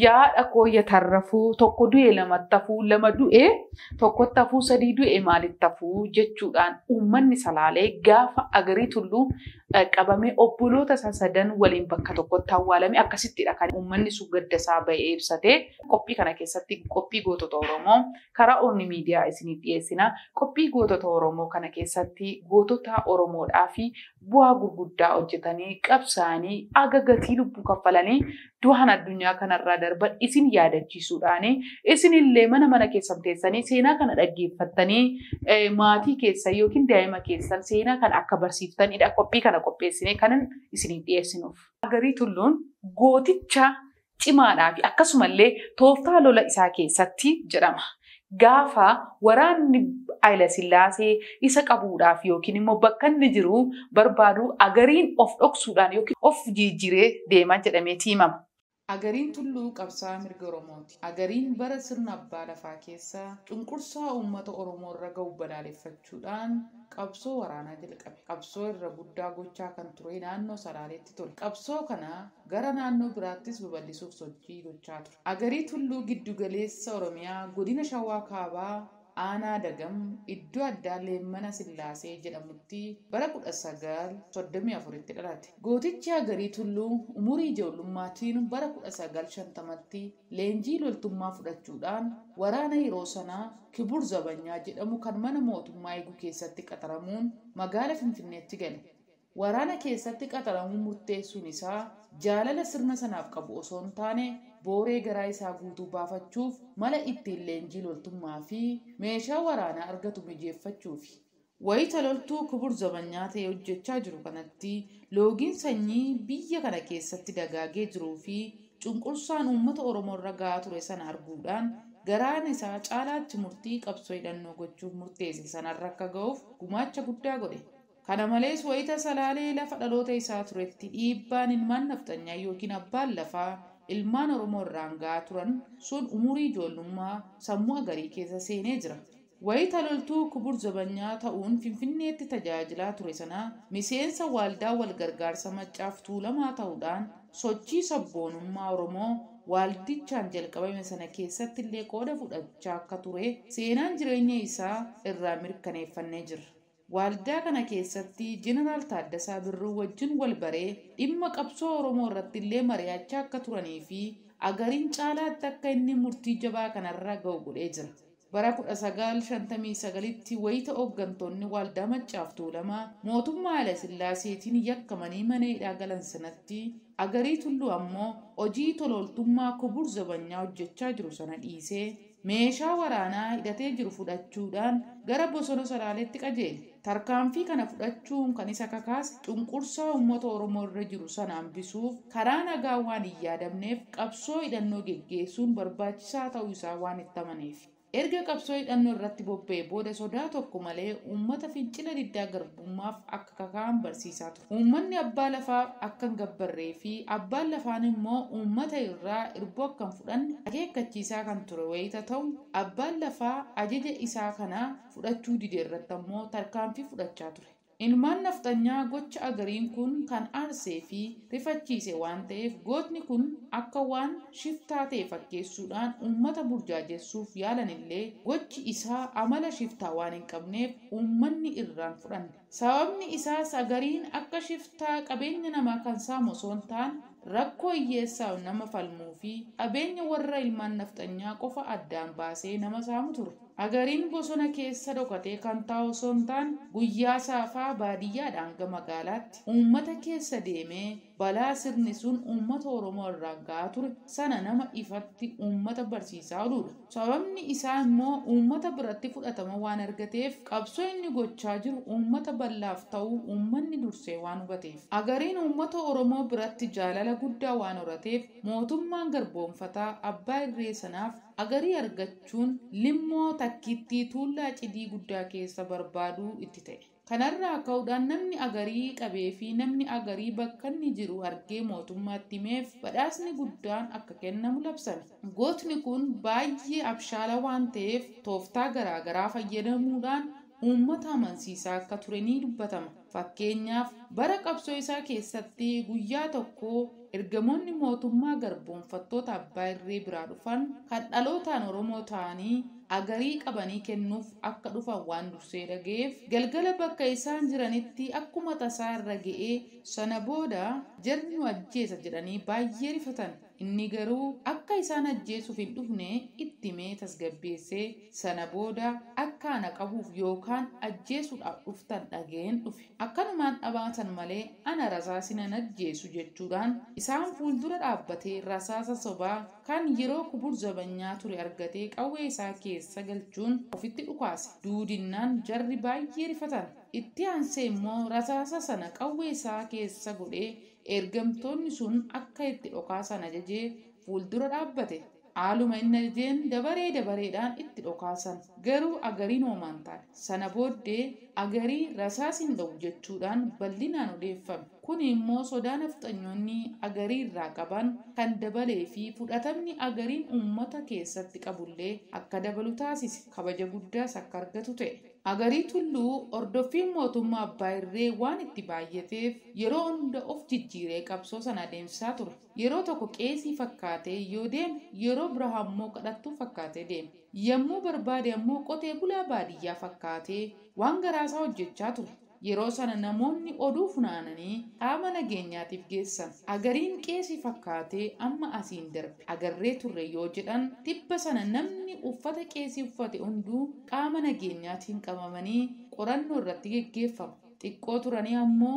yaada koo yatarrafuu tokko du'e lamattafuu lama du'e tokkottafuu sadii du'e maalittafuu jechuudhaan uummanni salaalee gaafa agarii tulluu qabamee obboloota sasadan waliin bakka tokkotti awwaalame akkasittidha kan uummanni sun gaddasaa ba'ee ibsate. Qophii kana keessatti qophii gootota Oromoo karaa Onni Miidiyaa isinii dhiyeessina. Qophii gootota Oromoo kana keessatti gootota Oromoodhaa fi bu'aa gurguddaa hojjetanii qabsaanii aga gatii lubbuu kaffalanii du'aan addunyaa kanarraa darban isin yaadachiisuudhaan isinillee mana keessan teessanii seenaa kana dhaggeeffattanii maatii keessan yookiin daa'ima keessan seenaa kana akka barsiiftanidha. Qophii kana qopheessinee kanan isinii dhiyeessinuuf. Agarii Tulluun gooticha cimaadhaa fi akkasumallee tooftaa lola isaa keessatti jedhama. Gaafa waraanni Haayile Sillaasee isa qabuudhaaf yookiin immoo bakka inni jiru barbaadu agariin of dhoksuudhaan yookiin of jijjiiree deema jedhamee himama. Agariin Tulluu qabsaa mirga Oromooti. Agariin bara sirna abbaa lafaa keessa cunqursaa uummata Oromoo irra ga'u balaaleffachuudhaan qabsoo waraanaa jalqabe. Qabsoo irra guddaa gochaa kan ture naannoo Salaaleetti ture. Qabsoo kana gara naannoo biraattis babal'isuuf sochii gochaa ture. Agarii Tulluu giddugaleessa Oromiyaa godina Shawaa Kaabaa aanaa Dagam iddoo addaa Leemmana Sillaasee jedhamutti bara 1934tti dhalate. Gootichi Agarii Tulluu umurii ijoollumaatiin bara 1950tti leenjii loltummaa fudhachuudhaan waraana yeroo sanaa Kibur Zabanyaa jedhamu kan mana mootummaa eeguu keessatti qaxaramuun magaala Finfinneetti gale. Waraana keessatti qaxaramuu murteessuun isaa jaalala sirna sanaaf qabu osoo hin taane booree garaa isaa guutuu baafachuuf mala ittiin leenjii loltummaa fi meeshaa waraanaa argatu mijeeffachuufi. Wayita loltuu Kibur Zabanyaa ta'ee hojjechaa jiru kanatti loogiin sanyii biyya kana keessatti dagaagee jiruu fi cunqursaan uummata Oromoo irra gahaa ture sana arguudhaan garaan isaa caalaatti murtii qabsoo hidhannoo gochuuf murteesse sanarra akka ga'uuf gumaacha guddaa godhe. Kana malees wayita Salaalee lafa dhaloota isaa turetti dhiibbaan ilmaan naftanyaa yookiin abbaan lafaa ilmaan Oromoo irraan gahaa turan sun umurii ijoollummaa sammuu Agarii keessa seenee jira. Wayita loltuu Kibur Zabanyaa ta'uun Finfinneetti tajaajilaa ture sana miseensa waaldaa wal gargaarsa Maccaaf Tuulamaa ta'uudhaan sochii sabboonummaa Oromoo waaldichaan jalqabame sana keessatti illee qooda fudhachaa akka ture seenaan jireenya isaa irraa mirkaneeffannee jira. Waaldaa kana keessatti Jeneraal Taaddasaa Birruu wajjin wal baree dhimma qabsoo Oromoo irratti illee mari'achaa akka turanii fi Agariin caalaatti akka inni murtii jabaa kanarra ga'u godhee jira. Bara 1959tti wayita hooggantoonni waaldaa Maccaaf Tuulamaa mootummaa Haayile Sillaaseetiin yakkamanii mana hidhaa galan sanatti Agarii Tulluu ammoo hojii tololtummaa Kibur Zabanyaa hojjechaa jiru sana dhiisee meeshaa waraanaa hidhatee jiru fudhachuudhaan gara bosona Salaaleetti qajeele. Tarkaanfii kana fudhachuun kan isa kakaase cunqursaa uummata Oromoo irra jiru sana hambisuuf karaa nagaa waan hin yaadamneef qabsoo hidhannoo geggeessuun barbaachisaa ta'uu isaa waan itti amaneef. Erga qabsoo hidhannoo irratti bobba'ee booda sodaa tokko malee uummata fincila diddaa garbummaaf akka kaka'an barsiisaa ture. Uummanni abbaa lafaa akka hin gabbarree fi abbaan lafaan immoo uummata irraa irboo akka hin fudhanne akeekkachiisaa kan ture wayita ta'u abbaan lafaa ajaja isaa kana fudhachuu dide irratti ammoo tarkaanfii fudhachaa ture. Ilmaan naftanyaa gocha Agariin kun kan aarsee fi rifachiise waan ta'eef gootni kun akka waan shiftaa ta'e fakkeessuudhaan uummata burjaajessuuf yaalan illee gochi isaa amala shiftaa waan hin qabneef uummanni irraan fudhanne. Sababni isaas Agariin akka shiftaa qabeenya namaa kan saamu osoo hin taane rakkoo hiyyeessaaf nama falmuu fi qabeenya warra ilmaan naftanyaa qofa addaan baasee nama saamu ture. Agariin bosona keessa dhokatee kan taa'u osoo hin taane guyyaa saafaa baadiyyaadhaan hanga magaalaatti uummata keessa deemee balaa sirni sun uummata Oromoo irraan gahaa ture sana nama ifatti uummata barsiisaa ooludha. Sababni isaa immoo uummata biratti fudhatama waan argateef qabsoo inni gochaa jiru uummata bal'aaf ta'uu uummanni dursee waan hubateef. Agariin uummata Oromoo biratti jaalala guddaa waan horateef mootummaan garboonfataa abbaa irree sanaaf Agarii argachuun limmoo takkittii tuullaa cidii guddaa keessa barbaaduu itti ta'e. Kanarraa ka'uudhaan namni Agarii qabee fi namni Agarii bakka inni jiru argee mootummaatti himeef badhaasni guddaan akka kennamu labsame. Gootni kun baay'ee abshaala waan ta'eef tooftaa garaagaraa fayyadamuudhaan uummata amansiisaa akka ture ni dubbatama. Fakkeenyaaf bara qabsoo isaa keessatti guyyaa tokko ergamoonni mootummaa garboonfattoota abbaa irree biraa dhufan kan dhalootaan Oromoo ta'anii agarii qabanii kennuuf akka dhufan waan dursee dhaga'eef galgala bakka isaan jiranitti akkuma tasaa irra ga'ee sana booda jarri nu ajjeesa jedhanii baay'ee rifatan. Inni garuu akka isaan ajjeesuuf hin dhufne itti himee tasgabbeessee sana booda akka ana qabuuf yookaan ajjeesuudhaaf dhuftan dhaga'een dhufe. Akkanumaan dhabaatan malee ana rasaasinan ajjeesu jechuudhaan isaan fuuldura dhaabbatee rasaasa sobaa kan yeroo kubur zabanyaa ture argatee qawwee isaa keessa galchuun ofitti dhukaase. Duudinnaan jarri baay'ee rifatan. Itti aansee immoo rasaasa sana qawwee isaa keessa godhee ergamtoonni sun akka itti dhokaasan ajajee fuuldura dhaabbate. Haaluma inni ajajeen dabareedhaan itti dhokaasan. Garuu agariin hoomaan taane. Sana booddee agarii rasaasiin dha'u jechuudhaan bal'inaan odeeffame. Kun immoo sodaa nafxanyoonni agarii irraa qaban kan dabalee fi fudhatamni agariin uummata keessatti qabullee akka dabalu taasise. Kabaja guddaas akka argatu ta'e. Agarii tulluu hordoffiin mootummaa abbaa irree waan itti baay'ateef yeroo hunda of jijjiiree qabsoo sana adeemsisaa ture. Yeroo tokko qeesii fakkaatee yoo deeme yeroo biraa ammoo kadhattuu fakkaatee deeme. Yommuu barbaade ammoo qotee bulaa baadiyyaa fakkaatee waan garaasaa hojjechaa ture. Yeroo sana namoonni oduu funaananii qaama nageenyaatiif geessan. Agariin qeesii fakkaatee amma asiin darbe agarree turre yoo jedhan tibba sana namni uffata qeesii uffate hunduu qaama nageenyaatiin qabamanii qorannoo irratti geggeeffama. Xiqqoo turanii ammoo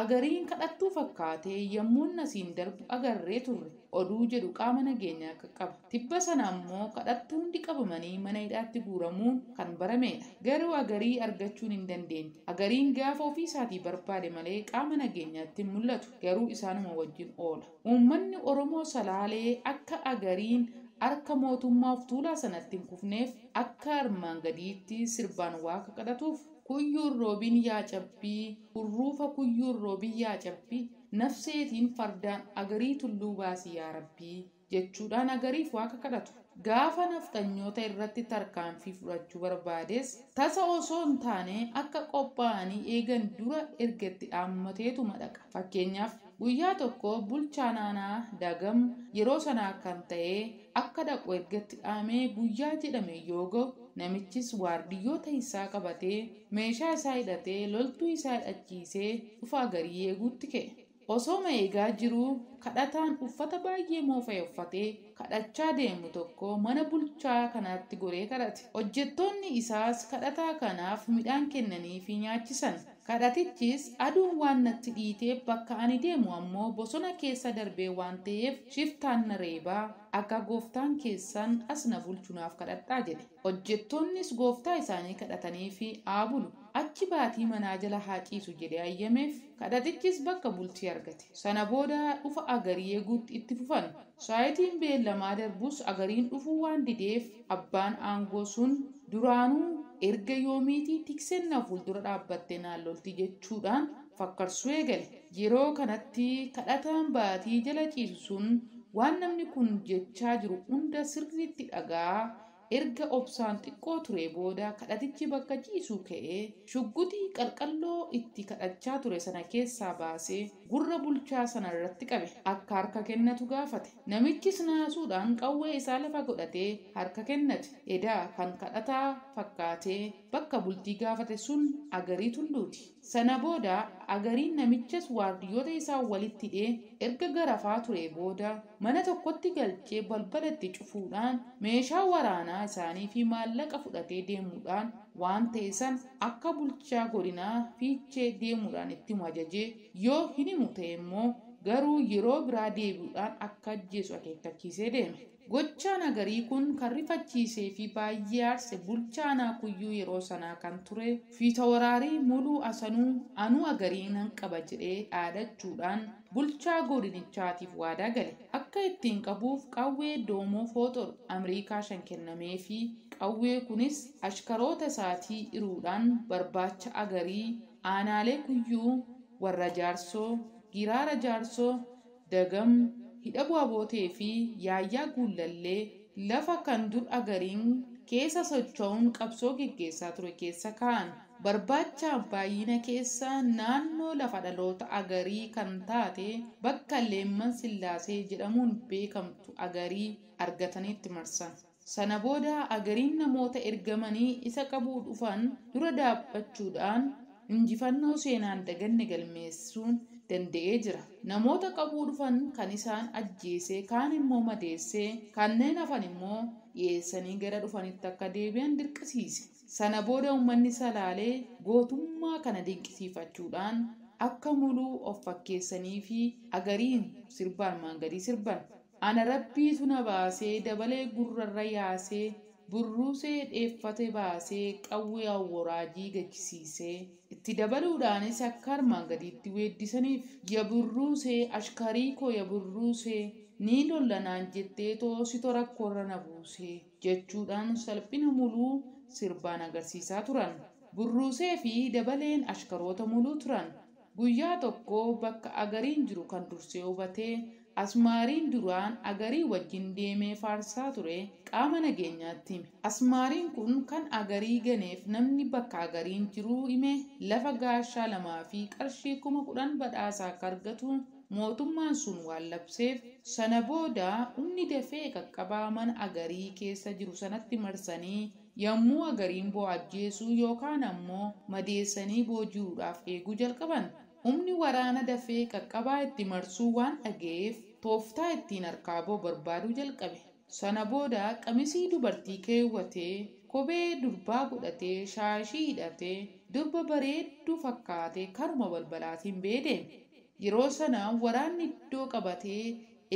agariin kadhattuu fakkaatee yommuu asiin darbu agarree turre oduu jedhu qaama nageenyaa qaqqaba. Tibba sana ammoo kadhattuu hundi qabamanii mana hidhaatti guuramuun kan baramedha. Garuu agarii argachuun hin dandeenye. Agariin gaafa ofii isaatii barbaade malee qaama nageenyaatti hin mul'atu. Garuu isaanuma wajjin oola. Uummanni Oromoo salaalee akka agariin harka mootummaa of tuulaa sanatti hin kufneef akka armaan gadiitti sirbaan waaqa kadhatuuf kuyyuun roobiin yaa cabbii hurruufa kuyyuun roobiin yaa cabbii nafseetiin fardaan agarii tulluu baasii yaa rabbii jechuudhaan agariif waaqa kadhatu. Gaafa nafxanyoota irratti tarkaanfii fudhachuu barbaades tasa osoo hin taane akka qophaa'anii eegan dura ergatti dhaammateetu madhaqa. Fakkeenyaaf guyyaa tokko bulchaa naannoo Dagam yeroo sanaa kan ta'e akka dhaqu ergatti dhaamee guyyaa jedhame yoo ga'u namichis waardiyyoota isaa qabatee meeshaa isaa hidhatee loltuu isaa hidhachiisee dhufa agarii eeguutti ka'e. Osoo eegaa jiruu kadhataan uffata baay'ee moofa'e uffatee kadhachaa deemu tokko mana bulchaa kanaatti goree kadhate. Hojjettoonni isaas kadhataa kanaaf midhaan kennanii fi nyaachisan. Kadhatichis aduun waan natti dhiitee bakka ani deemu ammoo bosona keessa darbee waan ta'eef shiftaan na reebaa akka gooftaan keessan as na bulchunaaf kadhadhaa jedhe. Hojjettoonnis gooftaa isaanii kadhatanii fi aabulu achi baatii manaa jala haa ciisu jedhee ayyameef kadhatichis bakka bultii argate. Sana booda dhufa agarii eeguutti itti fufan. Saayitiin beellamaa darbus agariin dhufuu waan dideef abbaan aangoo sun duraanuu erga yoomiitii tiksennaa fuuldura dhaabbattee naallolti jechuudhaan fakkarsuu eegale. Yeroo kanatti kadhataan baatii jala ciisu sun waan namni kun jechaa jiru hunda sirriitti dhagaa erga obsaan xiqqoo ture booda kadhatichi bakka ciisuu ka'ee shuggutii qalqalloo itti kadhachaa ture sana keessaa baasee gurra bulchaa sana irratti qabe. Akka harka kennatu gaafate. Namichis naasuudhaan qawwee isaa lafa godhatee harka kennate. Edaa kan kadhataa fakkaatee bakka bultii gaafate sun agarii tulluuti. Sana booda agariin namichas waardiyyoota isaa walitti hidhee erga garafaa ture booda mana tokkotti galchee balbalatti cufuudhaan meeshaa waraanaa isaanii fi maallaqa fudhatee deemuudhaan waan ta'e san akka bulchaa godinaa fiichee deemuudhaan itti ajajee yoo hin himu ta'e immoo garuu yeroo biraa deebi'uudhaan akka ajjeesu akeekkachiisee deeme. Gochaan agarii kun kan rifachiisee fi baay'ee aarse bulchaa kuyyuu yeroo sanaa kan ture fiita waraarii muluu asanuu anuu agarii nan qaba jedhee dhaadachuudhaan bulchaa godinichaatiif waadaa gale. Akka ittiin qabuuf qawwee doomoo fooxor Ameerikaa 5 kennamee fi qawwee kunis ashkaroota isaatii hiruudhaan barbaacha agarii aanaalee kuyyuu warra jaarsoo giraara jaarsoo Dagam hidha bu'abootee fi yaayyaa guullallee lafa kan dur agariin keessa socho'uun qabsoo gaggeessaa ture keessa kaa'an. Barbaacha baay'ina keessa naannoo lafa dhaloota Agarii kan taate bakka Leemman Sillaasee jedhamuun beekamtu Agarii argatanitti marsan. Sana booda Agariin namoota ergamanii isa qabuu dhufan dura dhaabbachuudhaan injifannoo seenaan daganne galmeessuun danda'ee jira. Namoota qabuu dhufan kan isaan ajjeesee kaan immoo madeessee kanneen hafan immoo dhiyeessanii gara dhufanitti akka deebi'an dirqisiise. Sana booda uummanni Salaalee gootummaa kana dinqisiifachuudhaan akka muluu of fakkeessanii fi Agariin sirbaan maangadii sirban. Ana rabbiitu na baasee dabalee gurrarra yaasee burruusee dheeffate baasee qawwee awwaraajii gachisiisee itti dabaluudhaanis akka armaan gadiitti weeddisaniif ya burruusee ashkarii koo ya burruusee ni lollanaan jettee toosito rakkoorra na buusee jechuudhaan salphina muluu sirbaan agarsiisaa turan. Burruusee fi dabaleen ashkaroota muluu turan. Guyyaa tokko bakka Agariin jiru kan dursee hubatee Asmaariin duraan Agarii wajjin deemee faarsaa ture qaama nageenyaatti hime. Asmaariin kun kan Agarii ganeef namni bakka Agariin jiru hime lafa gaashaa 2 fi qarshii 10,000 badhaasaa akka argatu mootummaan sun waan labseef sana booda humni dafee qaqqabaa mana Agarii keessa jiru sanatti marsanii yommuu Agariin bo'ajjeesuu yookaan ammoo madeessanii booji'uudhaaf eeguu jalqaban. Humni waraana dafee qaqqabaa itti marsuu waan dhaga'eef tooftaa ittiin harkaa ba'u barbaaduu jalqabe. Sana booda qamisii dubartii keewwatee kophee durbaa godhatee shaashii hidhatee durba bareedduu fakkaatee karuma balbalaatiin beedeeme. Yeroo sana waraanni iddoo qabatee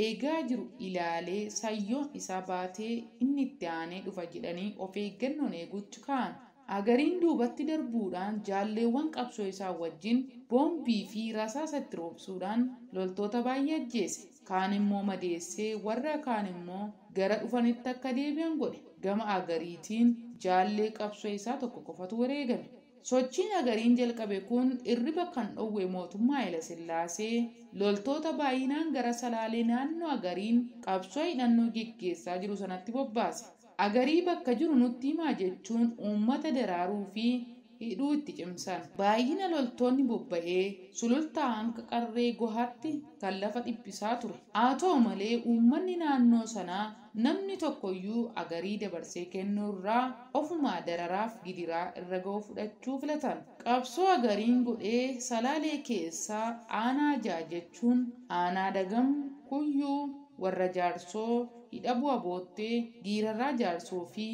eegaa jiru ilaalee sayyoon isaa baatee inni itti aanee dhufa jedhanii of eeggannoon eeguutti ka'an. Agariin duubatti darbuudhaan jaalleewwan qabsoo isaa wajjin boombii fi rasaasa itti roobsuudhaan loltoota baay'ee ajjeese. Kaan immoo madeessee warra kaan immoo gara dhufanitti akka deebi'an godhe. Gama Agariitiin jaallee qabsoo isaa tokko qofatu wareegame. Sochiin Agariin jalqabe kun irriba kan dhowwe mootummaa Haayile Sillaasee loltoota baay'inaan gara Salaalee naannoo Agariin qabsoo hidhannoo gaggeessaa jiru sanatti bobbaase. Agarii bakka jiru nutti himaa jechuun uummata daraaruu fi hidhuu itti cimsan. Baay'ina loltoonni bobba'ee sulultaa hanga qarree gohaatti kan lafa dhiphisaa ture. Haa ta'u malee uummanni naannoo sanaa namni tokkoyyuu Agarii dabarsee kennuu irraa ofumaa dararaaf gidiraa irra ga'uu fudhachuu filatan. Qabsoo Agariin godhee Salaalee keessaa aanaa jaa jechuun aanaa Dagam, Kuyyuu, warra Jaarsoo, hidhabuu aboottee, giirarraa Jaarsoo fi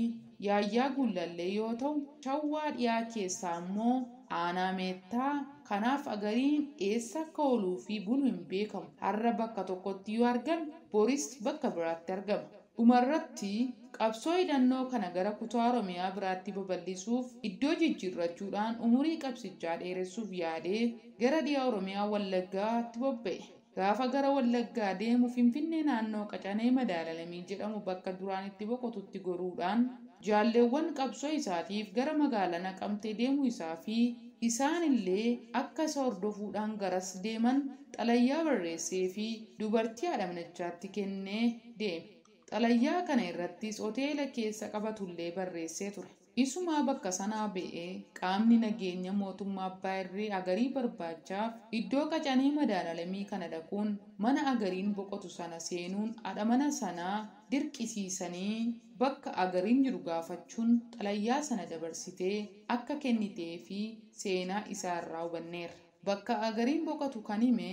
yaayyaa Gullallee yoo ta'u, Shawwaa dhiyaa keessaa immoo aanaa Meettaa. Kanaaf Agariin eessa akka ooluu fi bulu hin beekamu. Har'a bakka tokkotti yoo argame, boris bakka biraatti argama. Dhumarratti qabsoo hidhannoo kana gara kutaa Oromiyaa biraatti babal'isuuf iddoo jijjiirrachuudhaan umurii qabsichaa dheeressuuf yaadee gara dhiyaa Oromiyaa Wallaggaatti bobba'e. Gaafa gara Wallaggaa deemu Finfinnee naannoo Qacanee Madaalalamii jedhamu bakka duraan itti boqotutti goruudhaan jaalleewwan qabsoo isaatiif gara magaalaa Naqamtee deemuu isaa fi isaanillee akka isa hordofuudhaan garas deeman xalayyaa barreessee fi dubartii haadhamnachaatti kennee deeme. Xalayyaa kana irrattis hoteela keessa qabatullee barreessee ture. Isuma bakka sanaa ba'ee qaamni nageenya mootummaa Abbaa Irree Agarii barbaachaaf iddoo Qacanee Madaalalamii kana dhaquun mana Agariin boqotu sana seenuun haadha mana sanaa dirqisiisanii bakka Agariin jiru gaafachuun xalayyaa sana dabarsitee akka kennitee fi seenaa isaa irraa hubanneerra. Bakka Agariin boqotu kan hime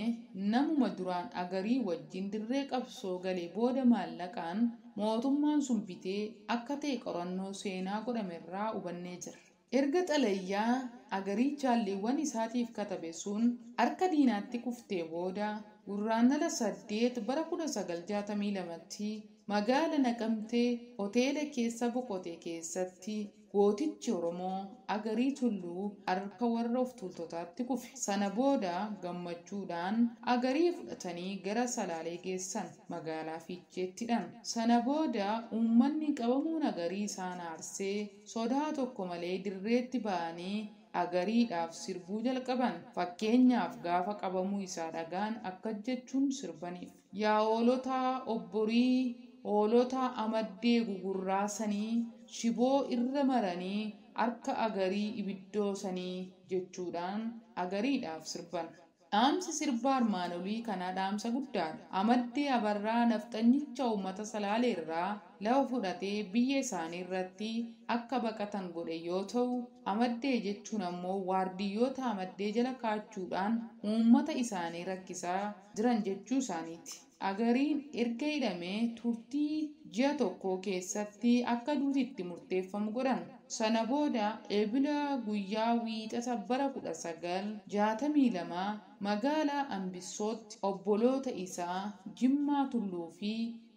namuma duraan Agarii wajjin dirree qabsoo galee booda maallaqaan mootummaan sun bitee akka ta'e qorannoo seenaa godhamerraa hubannee jira. Erga xalayyaa Agarii jaalleewwan isaatiif katabe sun harka diinaatti kuftee booda gurraandhala 8 bara 1962tti magaala Naqamtee hoteela keessa boqote keessatti gootichi Oromoo Agarii Tulluu harka warra of tuultotaatti kufe. Sana booda gammachuudhaan Agarii fudhatanii gara Salaalee geessan magaalaa Fiicheettidhaan. Sana booda uummanni qabamuun Agarii isaan aarsee sodaa tokko malee dirreetti ba'anii Agariidhaaf sirbuu jalqaban. Fakkeenyaaf gaafa qabamuu isaa dhagaan akka jechuun sirbaniif. Yaa hoolota obborii hoolota amaddee gugurraasanii shiboo irra maranii harka agarii ibiddoo sanii jechuudhaan agariidhaaf sirban. Dhaamsi sirbaa armaan olii kana dhaamsa guddaadha. Amaddee Abarraa nafxanyicha uummata Salaaleerraa lafa fudhatee biyya isaanii irratti akka baqatan godhe yoo ta'u, Amaddee jechuun ammoo waardiyyoota Amaddee jala kaachuudhaan uummata isaanii rakkisaa jiran jechuu isaaniiti. Agariin erga hidhamee turtii ji'a tokko keessatti akka duutitti murteeffamu godhan. Sana booda eebila guyyaa wiixata bara 1962 magaalaa Ambissootti obboloota isaa Jimmaa Tulluu fi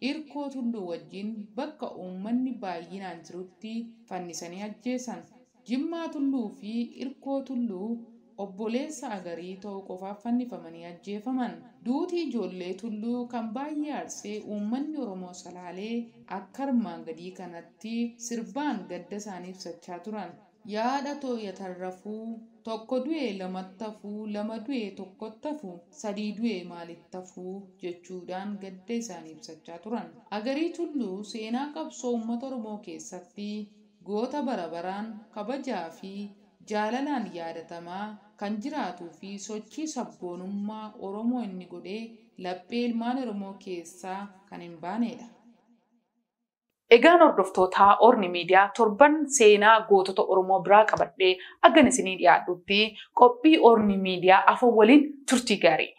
Irkoo Tulluu wajjin bakka uummanni baay'inaan jirutti fannisanii ajjeesan. Jimmaa Tulluu fi Irkoo Tulluu obboleessa agarii ta'uu qofaaf fannifamanii ajjeefaman. Duutii ijoollee Tulluu kan baay'ee aarsee uummanni Oromoo Salaalee akka armaan gadii kanatti sirbaan gadda isaanii ibsachaa turan. Yaada tooyatan rafuu tokko du'e lamatti hafuu lama du'e tokkotti hafuu sadii du'e maalitti hafuu jechuudhaan gadda isaanii ibsachaa turan. Agarii Tulluu seenaa qabsoo uummata Oromoo keessatti goota bara baraan kabajaa fi jaalalaan yaadatamaa kan jiraatuu fi sochii sabboonummaa Oromoo inni godhee laphee ilmaan Oromoo keessaa kan hin baanedha. Egaan hordoftoota Orni Miidiyaa torban seenaa gootota Oromoo biraa qabadhee akka isinii dhiyaadhutti qophii Orni Miidiyaa afaan waliin turtii gaarii.